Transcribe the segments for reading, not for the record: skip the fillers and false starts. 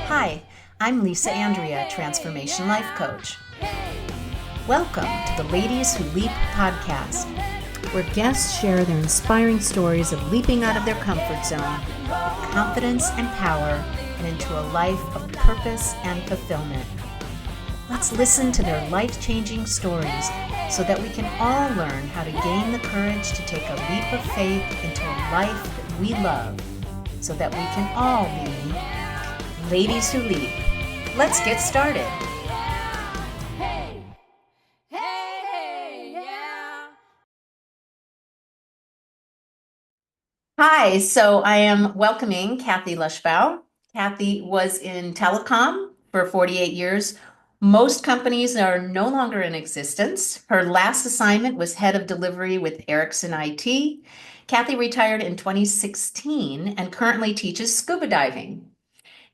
Hi, I'm Lisa Andria, Transformation Life Coach. Welcome to the Ladies Who Leap podcast, where guests share their inspiring stories of leaping out of their comfort zone with confidence and power and into a life of purpose and fulfillment. Let's listen to their life-changing stories so that we can all learn how to gain the courage to take a leap of faith into a life that we love so that we can all be Ladies Who Leap. Let's get started. Hey, hey, hey, yeah. Hi, so I am welcoming Kathy Loshbaugh. Kathy was in telecom for 48 years. Most companies are no longer in existence. Her last assignment was head of delivery with Ericsson IT. Kathy retired in 2016 and currently teaches scuba diving.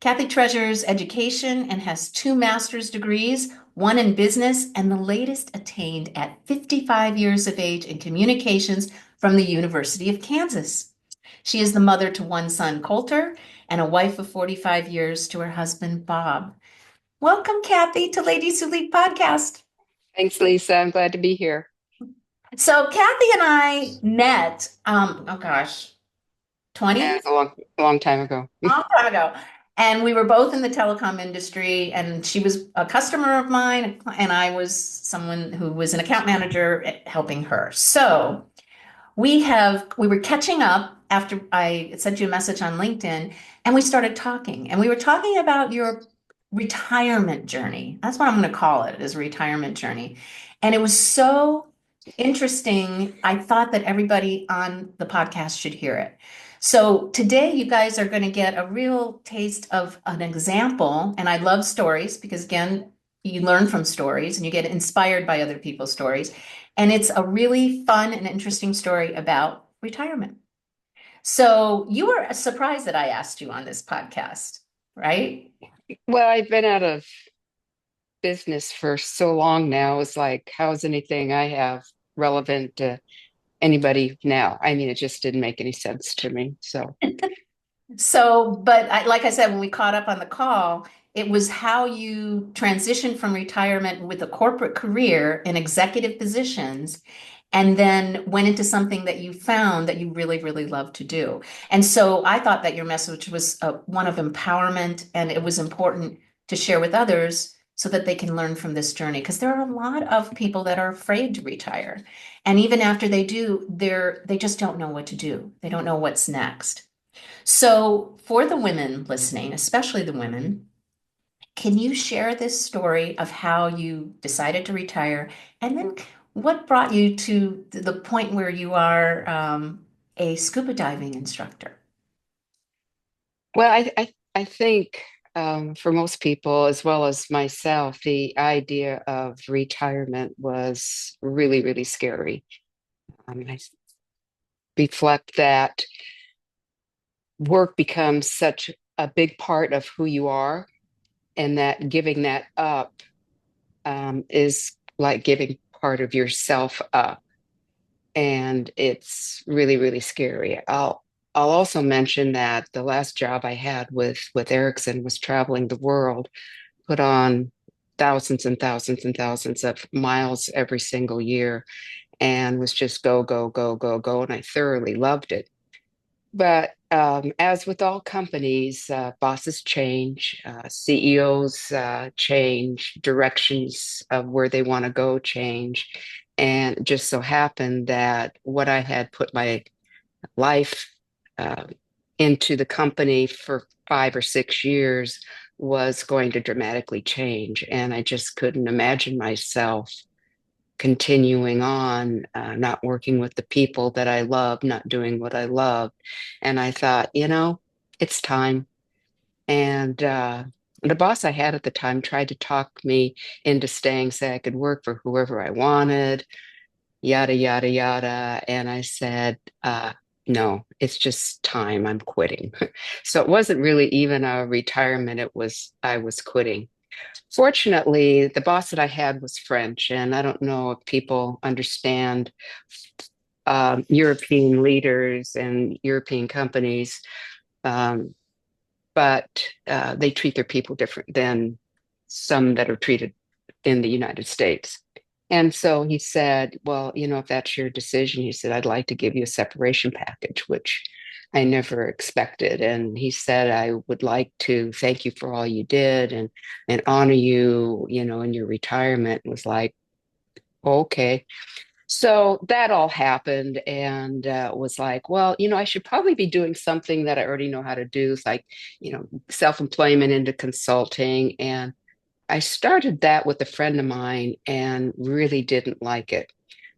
Kathy treasures education and has 2 master's degrees, one in business, and the latest attained at 55 years of age in communications from the University of Kansas. She is the mother to 1 son, Coulter, and a wife of 45 years to her husband, Bob. Welcome, Kathy, to Ladies Who Lead podcast. Thanks, Lisa. I'm glad to be here. So Kathy and I met, 20? Yeah, it was a long time ago. Long time ago. And we were both in the telecom industry, and she was a customer of mine, and I was someone who was an account manager helping her. So we were catching up after I sent you a message on LinkedIn, and we started talking, and we were talking about your retirement journey. That's what I'm going to call it, is a retirement journey. And it was so interesting. I thought that everybody on the podcast should hear it. So today you guys are going to get a real taste of an example. And I love stories because, again, you learn from stories and you get inspired by other people's stories. And it's a really fun and interesting story about retirement. So you were surprised that I asked you on this podcast, right? Well, I've been out of business for so long now. It's like, how is anything I have relevant to anybody now? I mean, it just didn't make any sense to me. So, Like I said, when we caught up on the call, it was how you transitioned from retirement with a corporate career in executive positions and then went into something that you found that you really, really love to do. And so I thought that your message was one of empowerment, and it was important to share with others so that they can learn from this journey. Because there are a lot of people that are afraid to retire. And even after they do, they just don't know what to do. They don't know what's next. So, for the women listening, especially the women, can you share this story of how you decided to retire and then what brought you to the point where you are a scuba diving instructor? well, I think for most people, as well as myself, the idea of retirement was really, really scary. I reflect that work becomes such a big part of who you are, and that giving that up is like giving part of yourself up, and it's really, really scary. I'll also mention that the last job I had with Ericsson was traveling the world, put on thousands and thousands and thousands of miles every single year, and was just go, go, go, go, go, and I thoroughly loved it. But as with all companies, bosses change, CEOs change, directions of where they want to go change. And it just so happened that what I had put my life uh, into the company for 5 or 6 years was going to dramatically change. And I just couldn't imagine myself continuing on, not working with the people that I love, not doing what I love. And I thought, it's time. And the boss I had at the time tried to talk me into staying, say I could work for whoever I wanted, yada, yada, yada. And I said, no, it's just time. I'm quitting. So it wasn't really even a retirement. I was quitting. Fortunately, the boss that I had was French, and I don't know if people understand European leaders and European companies. Um, but they treat their people different than some that are treated in the United States. And so he said, well, if that's your decision, he said, I'd like to give you a separation package, which I never expected. And he said, I would like to thank you for all you did and honor you, in your retirement. It was like, okay. So that all happened and was like, well, I should probably be doing something that I already know how to do. It's like, self-employment into consulting. And I started that with a friend of mine and really didn't like it.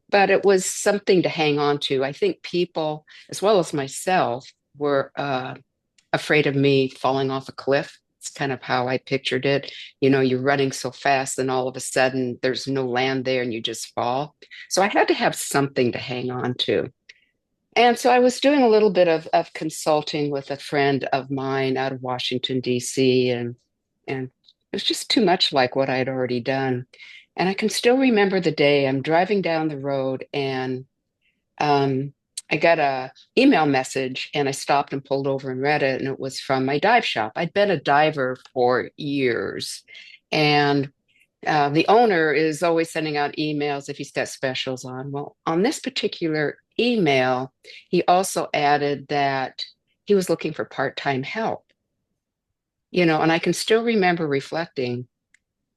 But it was something to hang on to. I think people, as well as myself, were afraid of me falling off a cliff. It's kind of how I pictured it. You're running so fast, and all of a sudden there's no land there and you just fall. So I had to have something to hang on to. And so I was doing a little bit of consulting with a friend of mine out of Washington, D.C., and it was just too much like what I had already done. And I can still remember the day I'm driving down the road and um, I got a email message and I stopped and pulled over and read it, and it was from my dive shop. I'd been a diver for years, and the owner is always sending out emails if he's got specials on. Well, on this particular email, he also added that he was looking for part-time help, and I can still remember reflecting,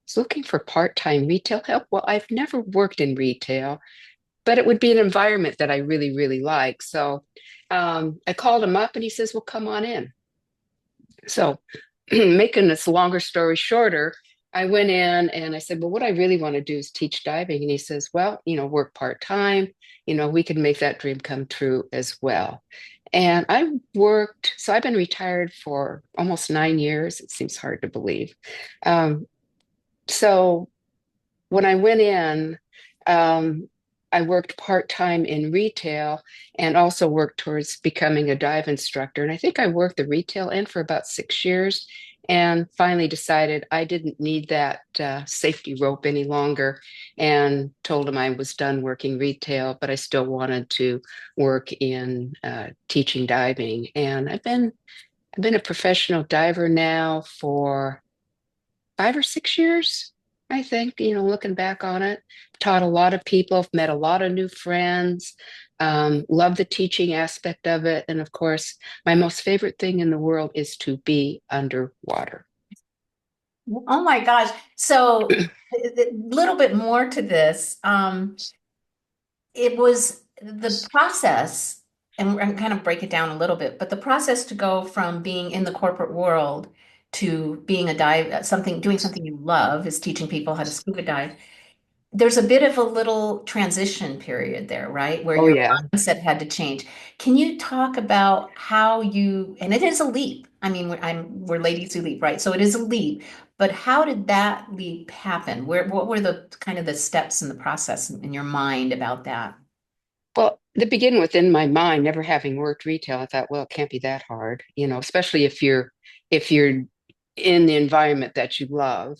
he's looking for part-time retail help. Well, I've never worked in retail, but it would be an environment that I really, really like. So I called him up and he says, well, come on in. So, making this longer story shorter, I went in and I said, well, what I really want to do is teach diving. And he says, well, work part time, we can make that dream come true as well. And I worked, so I've been retired for almost 9 years. It seems hard to believe. Um, so when I went in, um, I worked part-time in retail and also worked towards becoming a dive instructor. And I think I worked the retail end for about 6 years and finally decided I didn't need that safety rope any longer and told him I was done working retail, but I still wanted to work in teaching diving. And I've been a professional diver now for 5 or 6 years, I think, looking back on it. Taught a lot of people, I've met a lot of new friends, love the teaching aspect of it. And of course, my most favorite thing in the world is to be underwater. Oh my gosh. So a little bit more to this. It was the process, and we're going to kind of break it down a little bit, but the process to go from being in the corporate world to being a dive, doing something you love is teaching people how to scuba dive. There's a bit of a little transition period there, right? Where Oh, your yeah. mindset had to change. Can you talk about how and it is a leap. I mean, we're ladies who leap, right? So it is a leap, but how did that leap happen? What were the kind of the steps in the process in your mind about that? Well, to begin with, in my mind, never having worked retail, I thought, well, it can't be that hard, especially if you're in the environment that you love.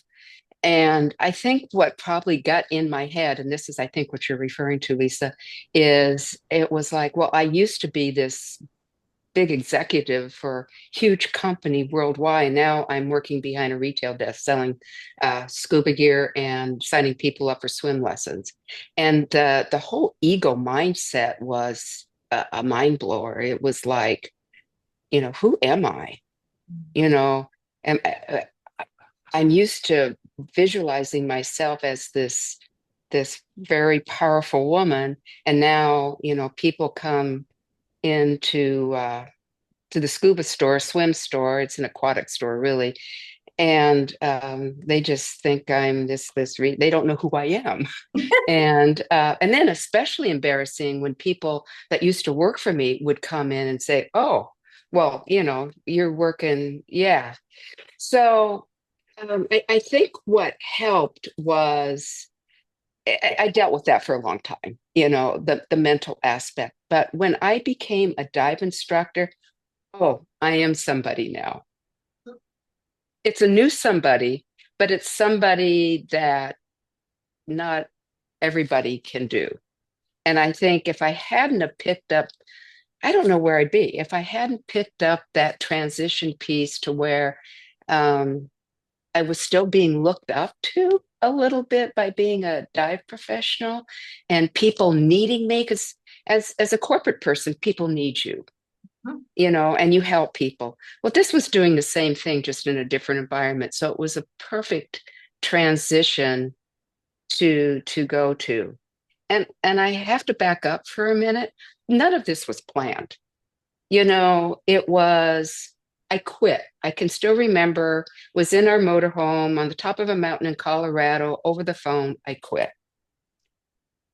And I think what probably got in my head, and this is, I think, what you're referring to, Lisa, is it was like, well, I used to be this big executive for huge company worldwide. And now I'm working behind a retail desk selling scuba gear and signing people up for swim lessons. And the whole ego mindset was a mind blower. It was like, who am I? You know, am, I'm used to visualizing myself as this very powerful woman, and now people come into to the scuba store, swim store. It's an aquatic store, really, and they just think I'm they don't know who I am, and then especially embarrassing when people that used to work for me would come in and say, "Oh, well, you're working, yeah." So I think what helped was I dealt with that for a long time, the mental aspect. But when I became a dive instructor, oh, I am somebody now. It's a new somebody, but it's somebody that not everybody can do. And I think if I hadn't have picked up I don't know where I'd be if I hadn't picked up that transition piece to where um, I was still being looked up to a little bit by being a dive professional and people needing me because as a corporate person, people need you, and you help people. Well, this was doing the same thing, just in a different environment. So it was a perfect transition to go to. And I have to back up for a minute. None of this was planned. It was, I quit. I can still remember, was in our motorhome on the top of a mountain in Colorado over the phone. I quit.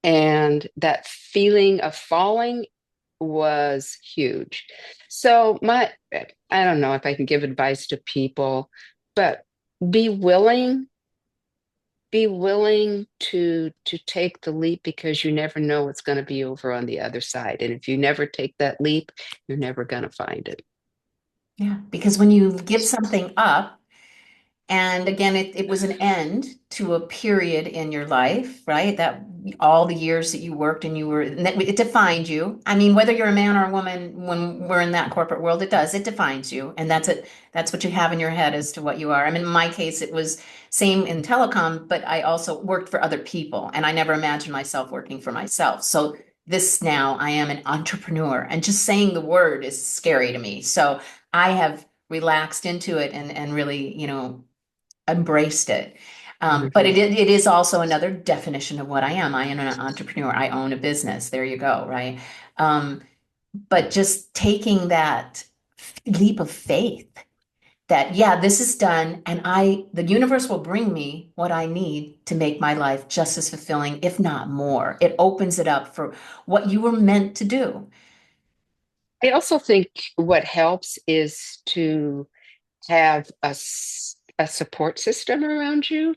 And that feeling of falling was huge. So I don't know if I can give advice to people, but be willing, be willing to take the leap because you never know what's going to be over on the other side. And if you never take that leap, you're never going to find it. Yeah, because when you give something up, and again, it was an end to a period in your life, right? That all the years that you worked and you were, and it defined you. I mean, whether you're a man or a woman, when we're in that corporate world, it does, it defines you. And that's it. That's what you have in your head as to what you are. I mean, in my case, it was same in telecom, but I also worked for other people and I never imagined myself working for myself. So this now I am an entrepreneur and just saying the word is scary to me. So I have relaxed into it and really, embraced it. But Mhm. it is also another definition of what I am. I am an entrepreneur. I own a business. There you go, right? Um, but just taking that leap of faith that, yeah, this is done, and the universe will bring me what I need to make my life just as fulfilling, if not more. It opens it up for what you were meant to do. I also think what helps is to have a support system around you.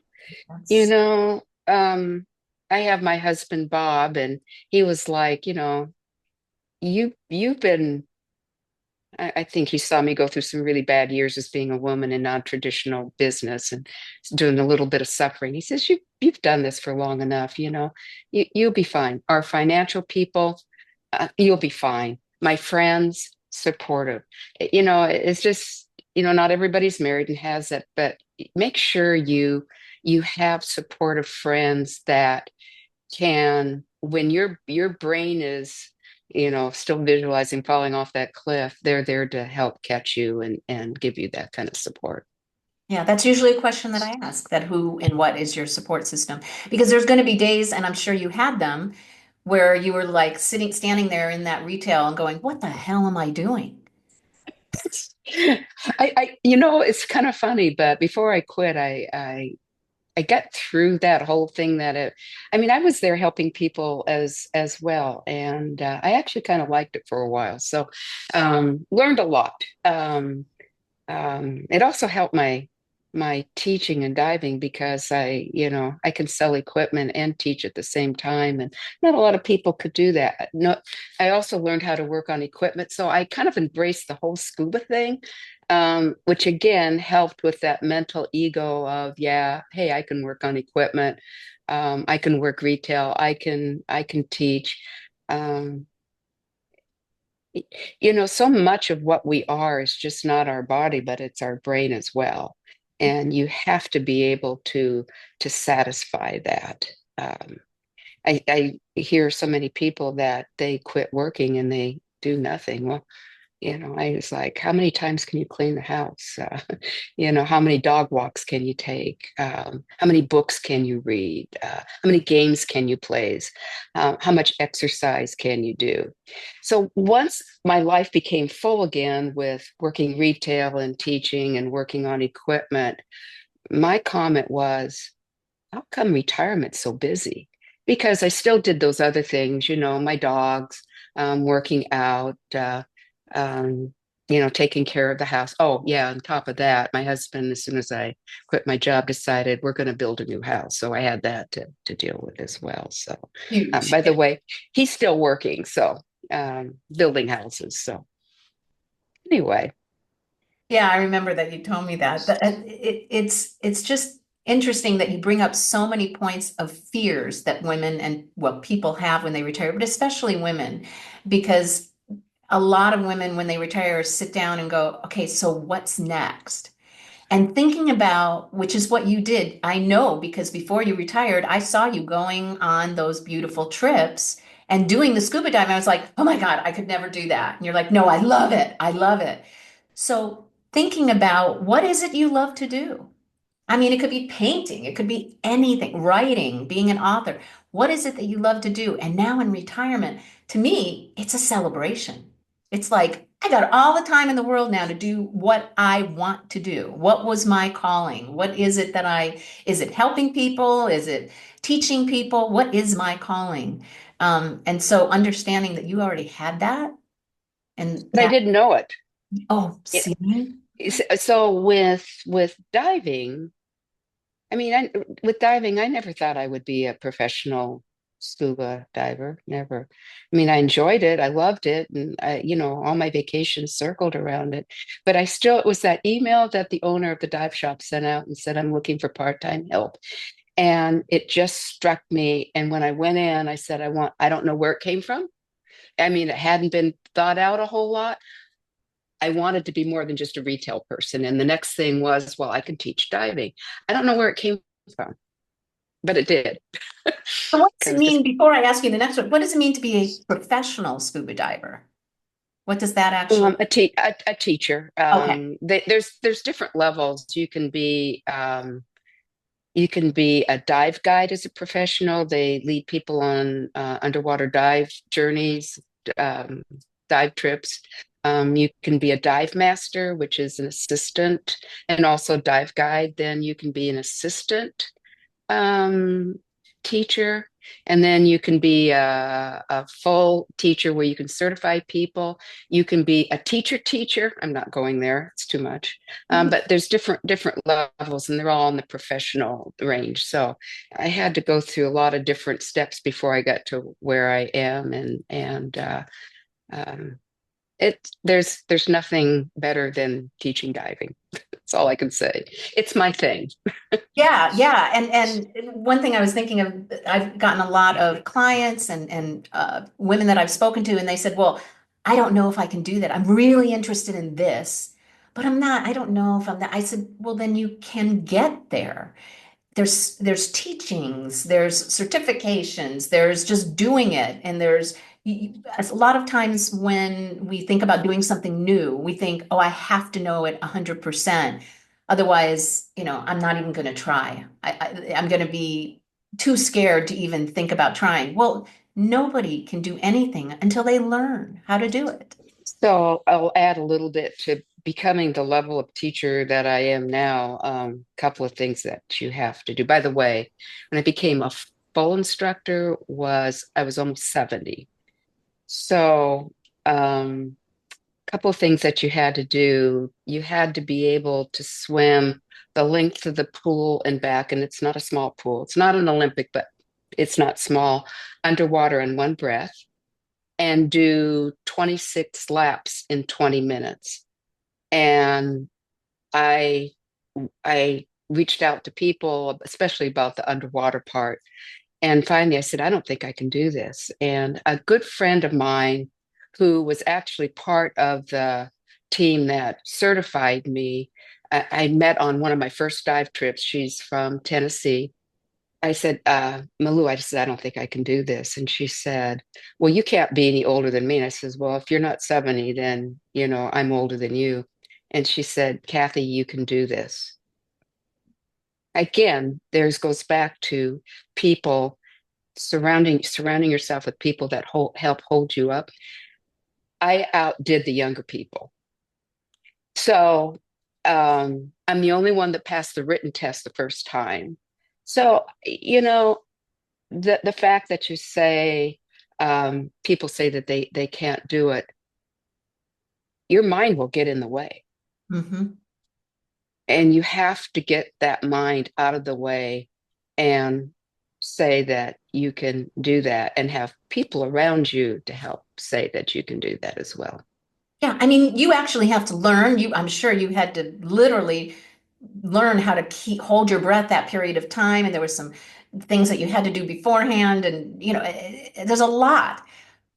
You That's know, I have my husband Bob, and he was like, you've been. I think he saw me go through some really bad years as being a woman in non-traditional business and doing a little bit of suffering. He says, you've done this for long enough, you'll be fine. Our financial people, you'll be fine. My friends, supportive. It's just, not everybody's married and has it, but make sure you have supportive friends that can, when your brain is, still visualizing falling off that cliff, they're there to help catch you and give you that kind of support. Yeah, that's usually a question that I ask, that who and what is your support system? Because there's going to be days, and I'm sure you had them, where you were like standing there in that retail and going, what the hell am I doing? It's kind of funny, but before I quit, I got through that whole thing I mean, I was there helping people as well. And I actually kind of liked it for a while. So learned a lot. It also helped my teaching and diving because I can sell equipment and teach at the same time, and not a lot of people could do that. No, I also learned how to work on equipment, so I kind of embraced the whole scuba thing, which again helped with that mental ego of, yeah, hey, I can work on equipment, I can work retail, I can teach. Um, so much of what we are is just not our body, but it's our brain as well. And you have to be able to satisfy that. Um, I hear so many people that they quit working and they do nothing. Well, I was like, how many times can you clean the house? How many dog walks can you take? How many books can you read? How many games can you play? How much exercise can you do? So once my life became full again with working retail and teaching and working on equipment, my comment was, how come retirement's so busy? Because I still did those other things, my dogs, working out, um, taking care of the house. Oh, yeah, on top of that, my husband, as soon as I quit my job, decided we're going to build a new house. So I had that to deal with as well. So, Huge. by the way, he's still working, so building houses. So anyway, Yeah, I remember that you told me that. It's just interesting that you bring up so many points of fears that women and well people have when they retire, but especially women, because a lot of women, when they retire, sit down and go, okay, so what's next? And thinking about, which is what you did, I know because before you retired, I saw you going on those beautiful trips and doing the scuba diving. I was like, oh my God, I could never do that. And you're like, no, I love it. I love it. So thinking about what is it you love to do? I mean, it could be painting, it could be anything, writing, being an author. What is it that you love to do? And now in retirement, to me, it's a celebration. It's like, I got all the time in the world now to do what I want to do. What was my calling? What is it that is it helping people? Is it teaching people? What is my calling? And so understanding that you already had that and But I that, didn't know it. oh, see, So with diving, I mean, with diving, I never thought I would be a professional scuba diver. Never. I mean, I enjoyed it. I loved it. And all my vacations circled around it. But it was that email that the owner of the dive shop sent out and said, I'm looking for part-time help. And it just struck me. And when I went in, I said, I don't know where it came from. I mean, it hadn't been thought out a whole lot. I wanted to be more than just a retail person. And the next thing was, well, I can teach diving. I don't know where it came from, but it did. so what does Kind it of just mean, before I ask you the next one, what does it mean to be a professional scuba diver? What does that actually? a teacher. Okay. There's different levels. You can be a dive guide as a professional. They lead people on underwater dive journeys, um, dive trips. You can be a dive master, which is an assistant, and also dive guide. Then you can be an assistant um, teacher, and then you can be a full teacher where you can certify people. You can be a teacher. I'm not going there; it's too much. Mhm. But there's different levels, and they're all in the professional range. So I had to go through a lot of different steps before I got to where I am, and um, there's nothing better than teaching diving. That's all I can say. It's my thing. Yeah, yeah. And one thing I was thinking of, I've gotten a lot of clients and women that I've spoken to, and they said, "Well, I don't know if I can do that. I'm really interested in this, but I'm not. I don't know if I'm that." I said, "Well, then you can get there. There's teachings, there's certifications, there's just doing it, and there's a lot of times when we think about doing something new, we think, oh, I have to know it 100%. Otherwise, I'm not even going to try. I'm going to be too scared to even think about trying. Well, nobody can do anything until they learn how to do it. So I'll add a little bit to becoming the level of teacher that I am now. A couple of things that you have to do. By the way, when I became a full instructor, was I was almost 70. So a couple of things that you had to do. You had to be able to swim the length of the pool and back, and it's not a small pool. It's not an Olympic, but it's not small, underwater in one breath and do 26 laps in 20 minutes. And I I reached out to people, especially about the underwater part. And finally I said, I don't think I can do this. And a good friend of mine who was actually part of the team that certified me, I met on one of my first dive trips. She's from Tennessee. I said, Malou, I just said, I don't think I can do this. And she said, well, you can't be any older than me. And I says, well, if you're not 70, then, I'm older than you. And she said, Kathy, you can do this. Again, there's goes back to people surrounding yourself with people that help hold you up. I outdid the younger people. So I'm the only one that passed the written test the first time. So, the fact that you say people say that they can't do it, your mind will get in the way, Mhm. and you have to get that mind out of the way and say that you can do that and have people around you to help say that you can do that as well. Yeah, I mean, you actually have to learn. I'm sure you had to literally learn how to hold your breath that period of time, and there were some things that you had to do beforehand, and there's a lot.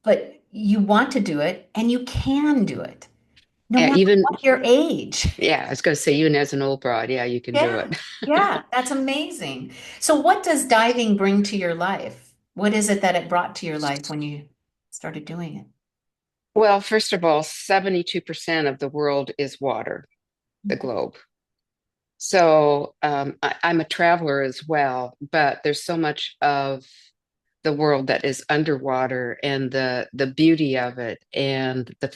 But you want to do it and you can do it, no Yeah, matter even what your age. yeah, I was going to say, even as an old broad, yeah, you can do Yeah, it. yeah, that's amazing. So, what does diving bring to your life? What is it that it brought to your life when you started doing it? Well, first of all, 72% of the world is water, the globe. So I'm a traveler as well, but there's so much of the world that is underwater and the beauty of it and the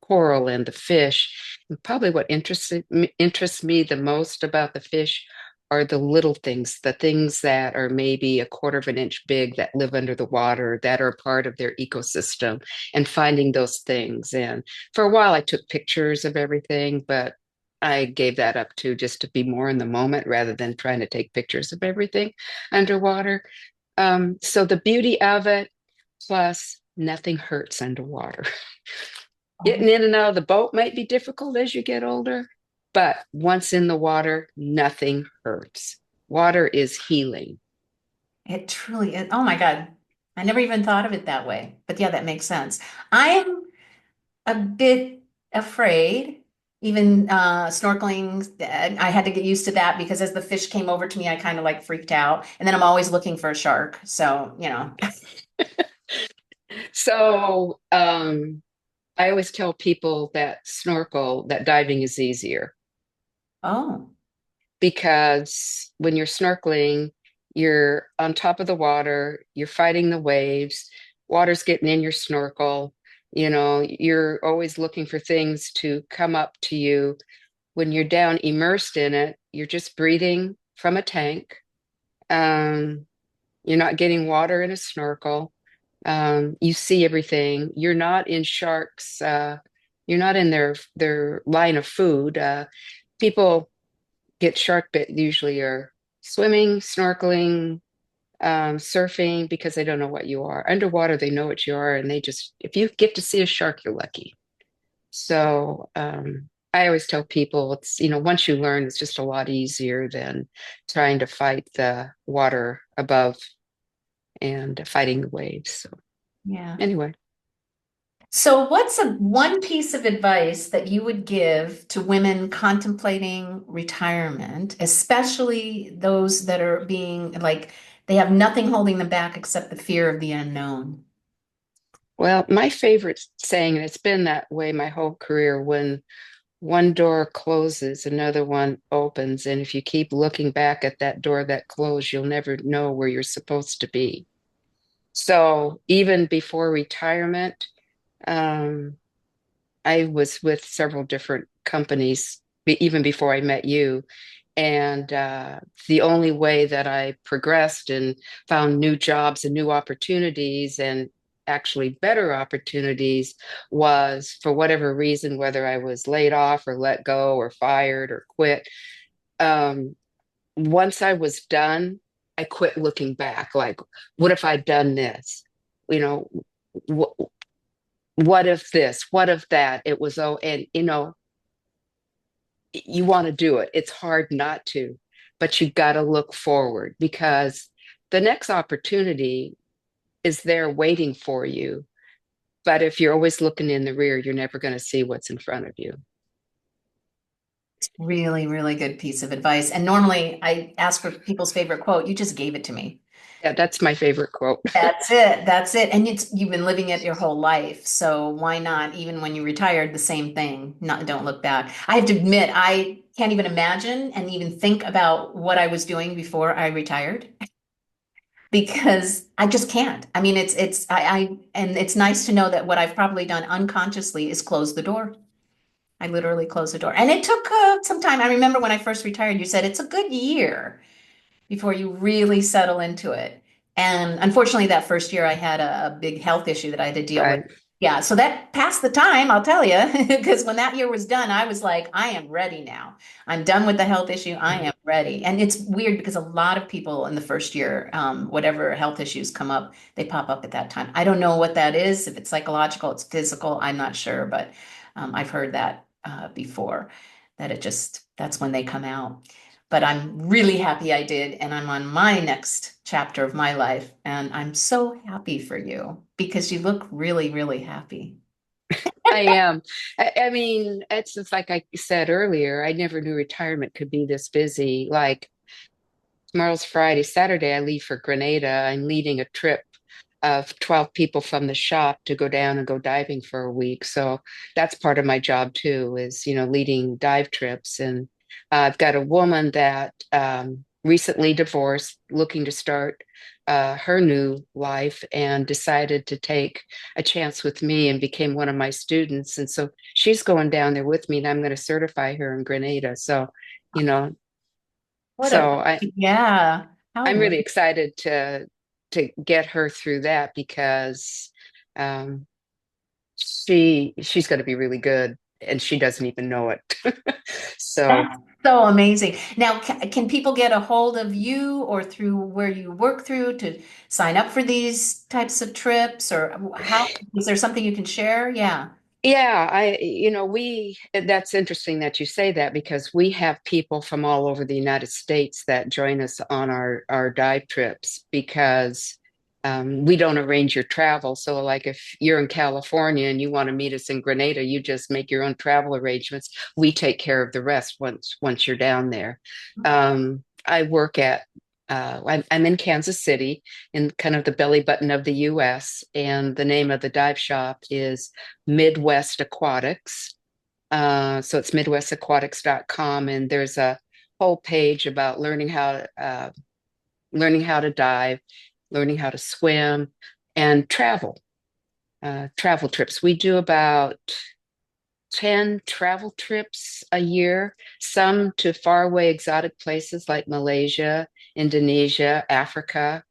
coral and the fish. And probably what interests me the most about the fish are the little things, the things that are maybe a quarter of an inch big that live under the water that are part of their ecosystem and finding those things. And for a while I took pictures of everything, but I gave that up too, just to be more in the moment rather than trying to take pictures of everything underwater. So the beauty of it, plus nothing hurts underwater. Oh, Getting in and out of the boat might be difficult as you get older, but once in the water, nothing hurts. Water is healing. it truly is. Oh my God. I never even thought of it that way. But yeah, that makes sense. I'm a bit afraid, even snorkeling. I had to get used to that because as the fish came over to me, I kind of like freaked out. And then I'm always looking for a shark. So, you know. So I always tell people that snorkel, that diving is easier Oh, because when you're snorkeling, you're on top of the water, you're fighting the waves, water's getting in your snorkel. You know, you're always looking for things to come up to you. When you're down immersed in it, you're just breathing from a tank. Um, you're not getting water in a snorkel. You see everything. You're not in sharks. You're not in their line of food. People get shark bit usually are swimming, snorkeling, surfing because they don't know what you are. Underwater, they know what you are, and they just if you get to see a shark, you're lucky. So I always tell people it's, once you learn, it's just a lot easier than trying to fight the water above and fighting the waves. So yeah. anyway, So, what's a one piece of advice that you would give to women contemplating retirement, especially those that are being like they have nothing holding them back except the fear of the unknown? well, my favorite saying, and it's been that way my whole career, when one door closes, another one opens. And if you keep looking back at that door that closed, you'll never know where you're supposed to be. So even before retirement, um, I was with several different companies even before I met you. And the only way that I progressed and found new jobs and new opportunities and actually better opportunities was for whatever reason, whether I was laid off or let go or fired or quit. Um, Once I was done, I quit looking back. Like, what if I'd done this? You know, wh- what if this? What if that? It was, oh, and you want to do it. It's hard not to, but you've got to look forward because the next opportunity is there waiting for you. But if you're always looking in the rear, you're never going to see what's in front of you. Really, really good piece of advice. And normally I ask for people's favorite quote. You just gave it to me. Yeah, that's my favorite quote. That's it. That's it. And you've been living it your whole life. So why not, even when you retired, the same thing? Not, don't look back. I have to admit, I can't even imagine and even think about what I was doing before I retired because I just can't. I mean, and it's nice to know that what I've probably done unconsciously is close the door. I literally closed the door. And it took some time. I remember when I first retired, you said it's a good year before you really settle into it. And unfortunately, that first year I had a big health issue that I had to deal with. Right. Yeah, so that passed the time, I'll tell you, because when that year was done, I was like, I am ready now. I'm done with the health issue. I am ready. And it's weird because a lot of people in the first year, whatever health issues come up, they pop up at that time. I don't know what that is. If it's psychological, it's physical, I'm not sure, but I've heard that before, that that's when they come out. but I'm really happy I did. And I'm on my next chapter of my life. And I'm so happy for you because you look really, really happy. I am. I mean, it's just like I said earlier, I never knew retirement could be this busy. Like tomorrow's Friday, Saturday, I leave for Grenada. I'm leading a trip of 12 people from the shop to go down and go diving for a week. So that's part of my job too, is, leading dive trips. And I've got a woman that recently divorced, looking to start her new life and decided to take a chance with me and became one of my students. And so she's going down there with me and I'm going to certify her in Grenada. So, you know, What a, so I, yeah. How I'm really wonderful. excited to get her through that because um, she's going to be really good and she doesn't even know it. So That's so amazing. Now, can people get a hold of you or through where you work through to sign up for these types of trips? Or how, is there something you can share? Yeah. yeah, that's interesting that you say that because we have people from all over the United States that join us on our dive trips because we don't arrange your travel. So, like if you're in California and you want to meet us in Grenada, you just make your own travel arrangements. We take care of the rest once you're down there. I work at I'm in Kansas City, in kind of the belly button of the U.S., and the name of the dive shop is Midwest Aquatics. So it's midwestaquatics.com, and there's a whole page about learning how to dive, learning how to swim, and travel trips. We do about 10 travel trips a year, some to faraway exotic places like Malaysia, Indonesia, Africa.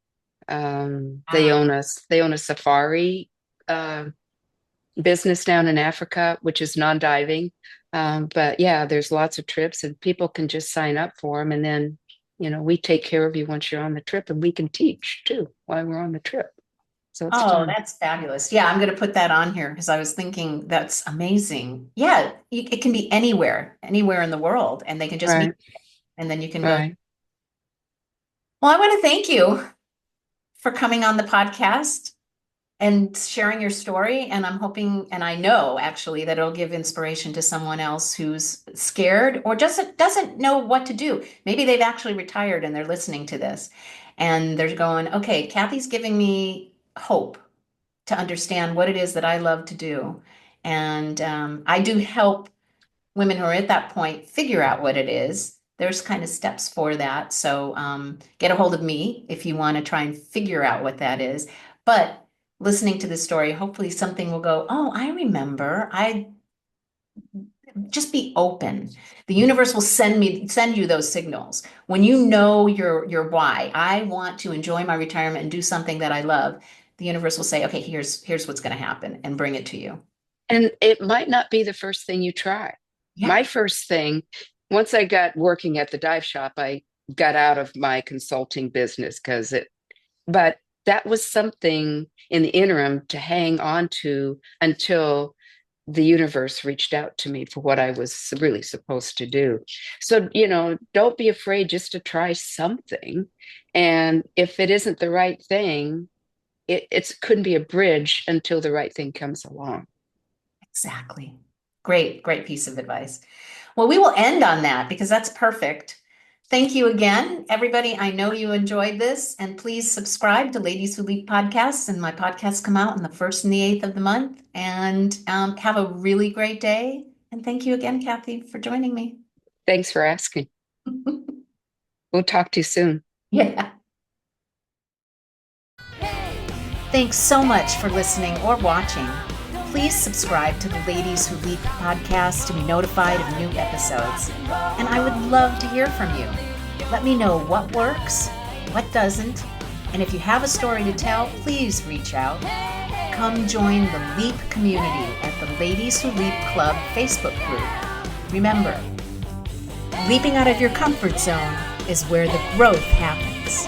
They Wow. own us. They own a safari uh, business down in Africa, which is non-diving. But yeah, there's lots of trips and people can just sign up for them. And then, we take care of you once you're on the trip and we can teach too while we're on the trip. So it's Oh, fun. that's fabulous. Yeah, I'm going to put that on here because I was thinking that's amazing. Yeah, it can be anywhere, anywhere in the world, and they can just meet Right, and then you can go. right. Well, I want to thank you for coming on the podcast and sharing your story. And I'm hoping, and I know actually that it'll give inspiration to someone else who's scared or doesn't know what to do. Maybe they've actually retired and they're listening to this and they're going, okay, Kathy's giving me hope to understand what it is that I love to do. And I do help women who are at that point figure out what it is. There's kind of steps for that. So get a hold of me if you want to try and figure out what that is. But listening to this story, hopefully something will go, oh, I remember. I just be open. The universe will send you those signals. When you know your why, I want to enjoy my retirement and do something that I love, the universe will say, okay, here's what's going to happen and bring it to you. And it might not be the first thing you try. Yeah, My first thing, once I got working at the dive shop, I got out of my consulting business but that was something in the interim to hang on to until the universe reached out to me for what I was really supposed to do. So, don't be afraid just to try something. And if it isn't the right thing, it couldn't be a bridge until the right thing comes along. exactly. Great, great piece of advice. Well, we will end on that because that's perfect. Thank you again, everybody. I know you enjoyed this, and please subscribe to Ladies Who Leap podcasts. And my podcasts come out on the 1st and the 8th of the month. And have a really great day. And thank you again, Kathy, for joining me. Thanks for asking. We'll talk to you soon. Yeah. Thanks so much for listening or watching. Please subscribe to the Ladies Who Leap podcast to be notified of new episodes. And I would love to hear from you. Let me know what works, what doesn't, and if you have a story to tell, please reach out. Come join the Leap community at the Ladies Who Leap Club Facebook group. Remember, leaping out of your comfort zone is where the growth happens.